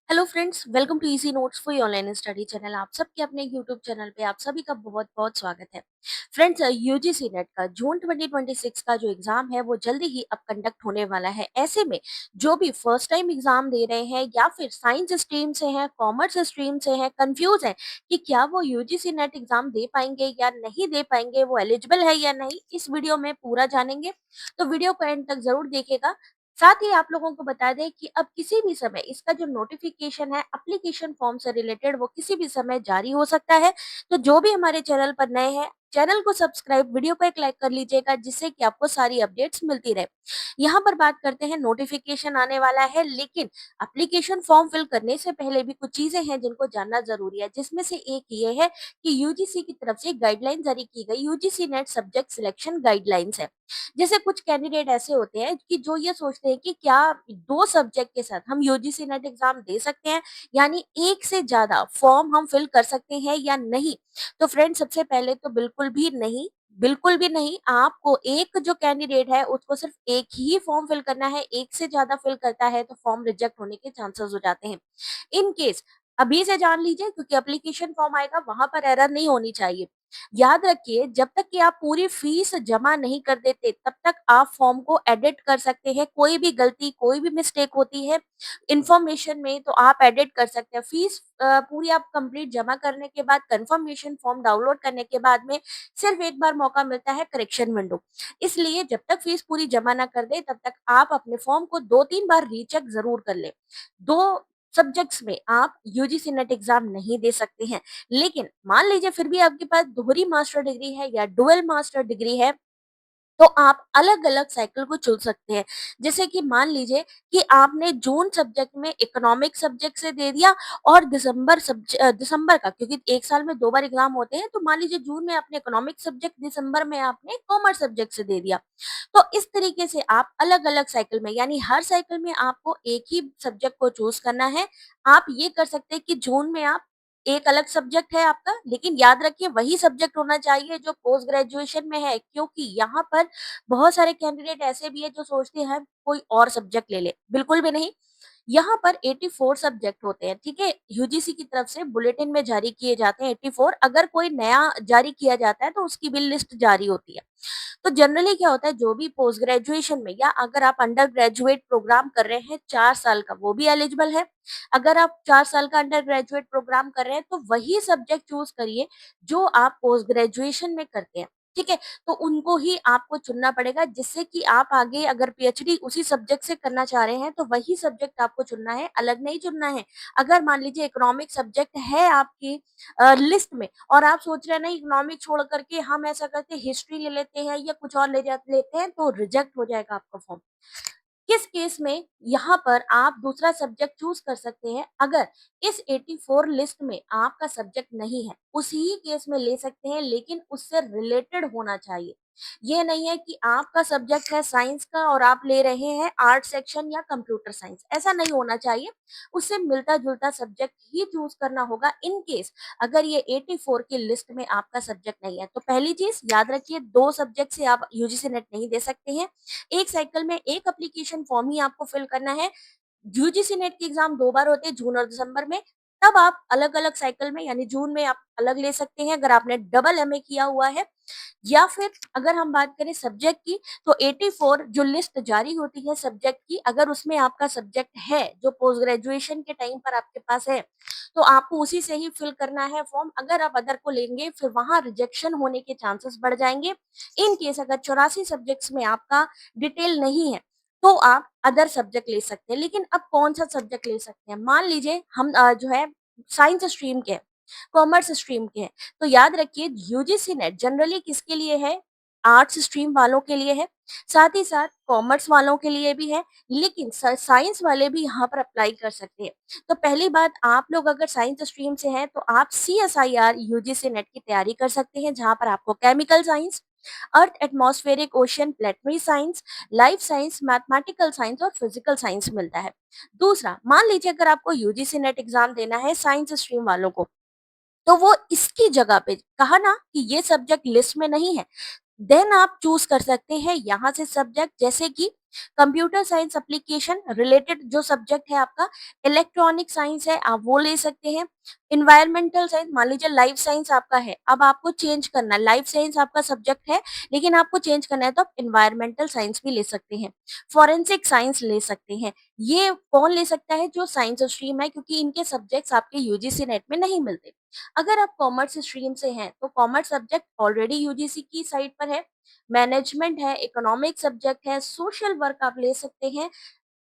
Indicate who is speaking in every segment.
Speaker 1: Hello friends, welcome to easy notes for online study channel. आप सबके अपने YouTube channel पे आप सभी का बहुत बहुत स्वागत है। फ्रेंड्स, यूजीसी नेट का जून 2026 का जो एग्जाम है वो जल्दी ही अब कंडक्ट होने वाला है। ऐसे में जो भी फर्स्ट टाइम एग्जाम दे रहे हैं या फिर साइंस स्ट्रीम से हैं, कॉमर्स स्ट्रीम से हैं, कंफ्यूज है कि क्या वो यूजीसी नेट एग्जाम दे पाएंगे या नहीं दे पाएंगे, वो एलिजिबल है या नहीं, इस वीडियो में पूरा जानेंगे। तो वीडियो को एंड तक जरूर देखिएगा। साथ ही आप लोगों को बता दें कि अब किसी भी समय इसका जो नोटिफिकेशन है एप्लीकेशन फॉर्म से रिलेटेड वो किसी भी समय जारी हो सकता है। तो जो भी हमारे चैनल पर नए हैं, चैनल को सब्सक्राइब, वीडियो को एक लाइक कर लीजिएगा जिससे कि आपको सारी अपडेट्स मिलती रहे। यहाँ पर बात करते हैं, नोटिफिकेशन आने वाला है लेकिन एप्लीकेशन फॉर्म फिल करने से पहले भी कुछ चीजें हैं जिनको जानना जरूरी है, जिसमें से एक ये है कि यूजीसी की तरफ से गाइडलाइन जारी की गई UGC net subject selection guidelines है। जैसे कुछ कैंडिडेट ऐसे होते हैं कि जो ये सोचते हैं कि क्या दो सब्जेक्ट के साथ हम यूजीसी नेट एग्जाम दे सकते हैं, यानी एक से ज्यादा फॉर्म हम फिल कर सकते हैं या नहीं। तो फ्रेंड, सबसे पहले तो बिल्कुल भी नहीं, बिल्कुल भी नहीं। आपको एक जो कैंडिडेट है उसको सिर्फ एक ही फॉर्म फिल करना है। एक से ज्यादा फिल करता है तो फॉर्म रिजेक्ट होने के चांसेस हो जाते हैं। इन केस अभी से जान लीजिए, क्योंकि एप्लीकेशन फॉर्म आएगा वहां पर एरर नहीं होनी चाहिए। याद रखिए, जब तक कि आप पूरी फीस जमा नहीं कर देते तब तक आप फॉर्म को एडिट कर सकते हैं। कोई भी गलती, कोई भी मिस्टेक होती है इंफॉर्मेशन में तो आप एडिट कर सकते हैं। फीस पूरी आप कंप्लीट जमा करने के बाद कंफर्मेशन फॉर्म डाउनलोड करने के बाद में सिर्फ एक बार मौका मिलता है करेक्शन विंडो। इसलिए जब तक फीस पूरी जमा ना कर दे तब तक आप अपने फॉर्म को 2-3 बार रीचेक जरूर कर ले। दो सब्जेक्ट्स में आप यूजीसी नेट एग्जाम नहीं दे सकते हैं। लेकिन मान लीजिए फिर भी आपके पास दोहरी मास्टर डिग्री है या डुअल मास्टर डिग्री है, तो आप अलग-अलग साइकिल को चुन सकते हैं। जैसे कि मान लीजिए कि आपने जून सब्जेक्ट में इकोनॉमिक सब्जेक्ट से दे दिया और दिसंबर का, क्योंकि 1 साल में 2 बार एग्ज़ाम होते हैं, तो मान लीजिए जून में आपने इकोनॉमिक सब्जेक्ट, दिसंबर में आपने कॉमर्स सब्जेक्ट से दे दिया। तो इस तरीके से आप अलग-अलग साइकिल में, यानी हर साइकिल में आपको एक ही सब्जेक्ट को चूज़ करना है। आप ये कर सकते हैं कि जून में आप एक अलग सब्जेक्ट है आपका, लेकिन याद रखिए वही सब्जेक्ट होना चाहिए जो पोस्ट ग्रेजुएशन में है, क्योंकि यहाँ पर बहुत सारे कैंडिडेट ऐसे भी है जो सोचते हैं कोई और सब्जेक्ट ले ले। बिल्कुल भी नहीं। यहाँ पर 84 सब्जेक्ट होते हैं, ठीक है? यूजीसी की तरफ से बुलेटिन में जारी किए जाते हैं 84। अगर कोई नया जारी किया जाता है तो उसकी भी लिस्ट जारी होती है। तो जनरली क्या होता है, जो भी पोस्ट ग्रेजुएशन में या अगर आप अंडर ग्रेजुएट प्रोग्राम कर रहे हैं 4 साल का, वो भी एलिजिबल है। अगर आप 4 साल का अंडर ग्रेजुएट प्रोग्राम कर रहे हैं तो वही सब्जेक्ट चूज़ करिए जो आप पोस्ट ग्रेजुएशन में करते हैं, ठीक है? तो उनको ही आपको चुनना पड़ेगा, जिससे कि आप आगे अगर पीएचडी उसी सब्जेक्ट से करना चाह रहे हैं तो वही सब्जेक्ट आपको चुनना है, अलग नहीं चुनना है। अगर मान लीजिए इकोनॉमिक सब्जेक्ट है आपकी लिस्ट में और आप सोच रहे हैं नहीं, इकोनॉमिक छोड़ करके हम ऐसा करते हैं हिस्ट्री ले लेते हैं या कुछ और लेते हैं, तो रिजेक्ट हो जाएगा आपका फॉर्म। किस केस में यहाँ पर आप दूसरा सब्जेक्ट चूज कर सकते हैं, अगर इस 84 लिस्ट में आपका सब्जेक्ट नहीं है, उसी केस में ले सकते हैं, लेकिन उससे रिलेटेड होना चाहिए। ये नहीं है कि आपका सब्जेक्ट है साइंस का और आप ले रहे हैं आर्ट सेक्शन या कंप्यूटर साइंस, ऐसा नहीं होना चाहिए। उससे मिलता जुलता सब्जेक्ट ही चूज करना होगा इन केस अगर ये 84 की लिस्ट में आपका सब्जेक्ट नहीं है। तो पहली चीज याद रखिए, दो सब्जेक्ट से आप यूजीसी नेट नहीं दे सकते हैं। एक साइकिल में एक एप्लीकेशन फॉर्म ही आपको फिल करना है। यूजीसी नेट के एग्जाम 2 बार होते हैं, जून और दिसंबर में। तब आप अलग-अलग साइकिल में, यानी जून में आप अलग ले सकते हैं अगर आपने डबल एमए किया हुआ है, या फिर अगर हम बात करें सब्जेक्ट की तो 84 जो लिस्ट जारी होती है सब्जेक्ट की, अगर उसमें आपका सब्जेक्ट है जो पोस्ट ग्रेजुएशन के टाइम पर आपके पास है, तो आपको उसी से ही फिल करना है फॉर्म। अगर आप अदर को लेंगे फिर वहां रिजेक्शन होने के चांसेस बढ़ जाएंगे। इन केस अगर 84 सब्जेक्ट्स में आपका डिटेल नहीं है तो आप अदर सब्जेक्ट ले सकते हैं। लेकिन अब कौन सा सब्जेक्ट ले सकते हैं, मान लीजिए हम जो है साइंस स्ट्रीम के, कॉमर्स स्ट्रीम के हैं, तो याद रखिए यूजीसी नेट जनरली किसके लिए है, आर्ट्स स्ट्रीम वालों के लिए है, साथ ही साथ कॉमर्स वालों के लिए भी है, लेकिन साइंस वाले भी यहाँ पर अप्लाई कर सकते हैं। तो पहली बात, आप लोग अगर साइंस स्ट्रीम से हैं तो आप सीएसआईआर यूजीसी नेट की तैयारी कर सकते हैं, जहाँ पर आपको chemical science, earth atmospheric ocean planetary science, life science, mathematical science और फिजिकल साइंस मिलता है। दूसरा, मान लीजिए अगर आपको यूजीसी नेट एग्जाम देना है साइंस स्ट्रीम वालों को, तो वो इसकी जगह पे कहा ना कि ये सब्जेक्ट लिस्ट में नहीं है, देन आप चूज कर सकते हैं यहाँ से सब्जेक्ट, जैसे कि कंप्यूटर साइंस एप्लीकेशन रिलेटेड जो सब्जेक्ट है आपका, इलेक्ट्रॉनिक साइंस है आप वो ले सकते हैं, इन्वायरमेंटल साइंस, मान लीजिए लाइफ साइंस आपका है, अब आपको चेंज करना है, लाइफ साइंस आपका सब्जेक्ट है लेकिन आपको चेंज करना है तो आप इन्वायरमेंटल साइंस भी ले सकते हैं, फॉरेंसिक साइंस ले सकते हैं। ये कौन ले सकता है? जो साइंस स्ट्रीम है, क्योंकि इनके सब्जेक्ट्स आपके यूजीसी नेट में नहीं मिलते। अगर आप कॉमर्स स्ट्रीम से हैं तो कॉमर्स सब्जेक्ट ऑलरेडी यूजीसी की साइट पर है, मैनेजमेंट है, इकोनॉमिक सब्जेक्ट है, सोशल वर्क आप ले सकते हैं,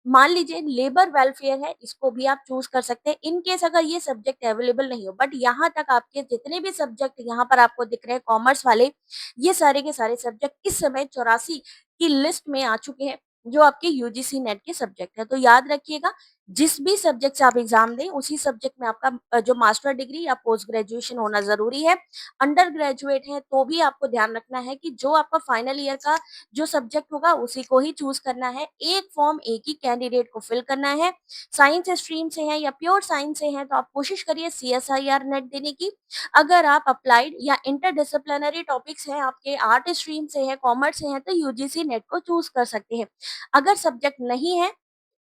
Speaker 1: मान लीजिए लेबर वेलफेयर है, इसको भी आप चूज कर सकते हैं इन केस अगर ये सब्जेक्ट अवेलेबल नहीं हो। बट यहाँ तक आपके जितने भी सब्जेक्ट यहाँ पर आपको दिख रहे हैं कॉमर्स वाले, ये सारे के सारे सब्जेक्ट इस समय 84 की लिस्ट में आ चुके हैं, जो आपके यूजीसी नेट के सब्जेक्ट है। तो याद रखिएगा, जिस भी सब्जेक्ट से आप एग्जाम दें उसी सब्जेक्ट में आपका जो मास्टर डिग्री या पोस्ट ग्रेजुएशन होना जरूरी है। अंडर ग्रेजुएट है तो भी आपको ध्यान रखना है कि जो आपका फाइनल ईयर का जो सब्जेक्ट होगा उसी को ही चूज करना है। एक फॉर्म एक ही कैंडिडेट को फिल करना है। साइंस स्ट्रीम से हैं या प्योर साइंस से हैं तो आप कोशिश करिए सीएसआईआर नेट देने की। अगर आप अप्लाइड या इंटरडिसिप्लिनरी टॉपिक्स हैं, आपके आर्ट स्ट्रीम से हैं, कॉमर्स से हैं, तो यूजीसी नेट को चूज कर सकते हैं। अगर सब्जेक्ट नहीं है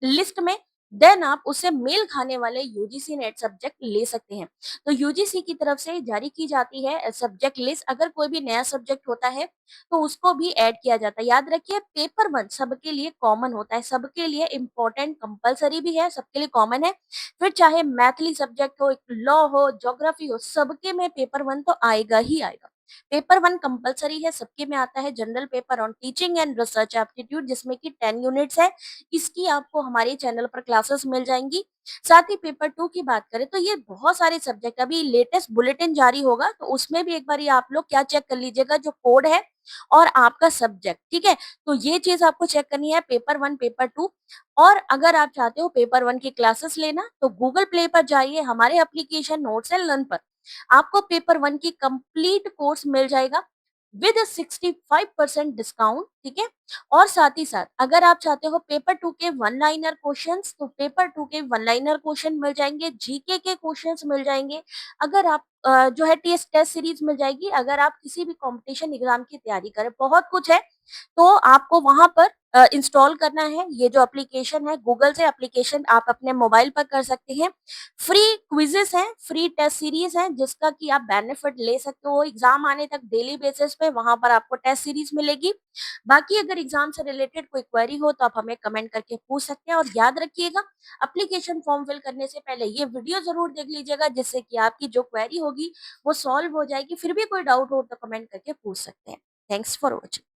Speaker 1: लिस्ट में, देन आप उससे मेल खाने वाले यूजीसी नेट सब्जेक्ट ले सकते हैं। तो यूजीसी की तरफ से जारी की जाती है सब्जेक्ट लिस्ट। अगर कोई भी नया सब्जेक्ट होता है तो उसको भी ऐड किया जाता है। याद रखिए, पेपर वन सबके लिए कॉमन होता है, सबके लिए इम्पोर्टेंट कंपलसरी भी है, सबके लिए कॉमन है। फिर चाहे मैथली सब्जेक्ट हो, लॉ हो, ज्योग्राफी हो, सबके में पेपर वन तो आएगा ही आएगा। पेपर वन कंपलसरी है, सबके में आता है। General paper on teaching and research aptitude, जिसमें कि 10 यूनिट्स है, इसकी आपको हमारे चैनल पर क्लासेस मिल जाएंगी। साथ ही पेपर टू की बात करें तो ये बहुत सारे सब्जेक्ट, अभी लेटेस्ट बुलेटिन जारी होगा तो उसमें भी एक बार आप लोग क्या चेक कर लीजिएगा, जो कोड है और आपका सब्जेक्ट, ठीक है। तो ये चीज आपको चेक करनी है, पेपर वन पेपर टू। और अगर आप चाहते हो पेपर वन की क्लासेस लेना तो गूगल प्ले पर जाइए, हमारे एप्लीकेशन नोट्स एंड लर्न पर आपको पेपर वन की कंप्लीट कोर्स मिल जाएगा विद 65% डिस्काउंट, ठीक है। और साथ ही साथ अगर आप चाहते हो पेपर टू के वन लाइनर क्वेश्चंस, तो पेपर टू के वन लाइनर क्वेश्चन मिल जाएंगे, जीके के क्वेश्चंस मिल जाएंगे। अगर आप जो है टेस्ट टेस्ट सीरीज मिल जाएगी, अगर आप किसी भी कंपटीशन एग्जाम की तैयारी करें, बहुत कुछ है। तो आपको वहां पर इंस्टॉल करना है ये जो एप्लीकेशन है, गूगल से एप्लीकेशन आप अपने मोबाइल पर कर सकते हैं। फ्री क्विजेस हैं, फ्री टेस्ट सीरीज हैं, जिसका कि आप बेनिफिट ले सकते हो एग्जाम आने तक डेली बेसिस पे, वहां पर आपको टेस्ट सीरीज मिलेगी। बाकी अगर एग्जाम से रिलेटेड कोई क्वेरी हो तो आप हमें कमेंट करके पूछ सकते हैं। और याद रखिएगा, एप्लीकेशन फॉर्म फिल करने से पहले ये वीडियो जरूर देख लीजिएगा, जिससे कि आपकी जो क्वेरी होगी वो सॉल्व हो जाएगी। फिर भी कोई डाउट हो तो कमेंट करके पूछ सकते हैं। Thanks for watching.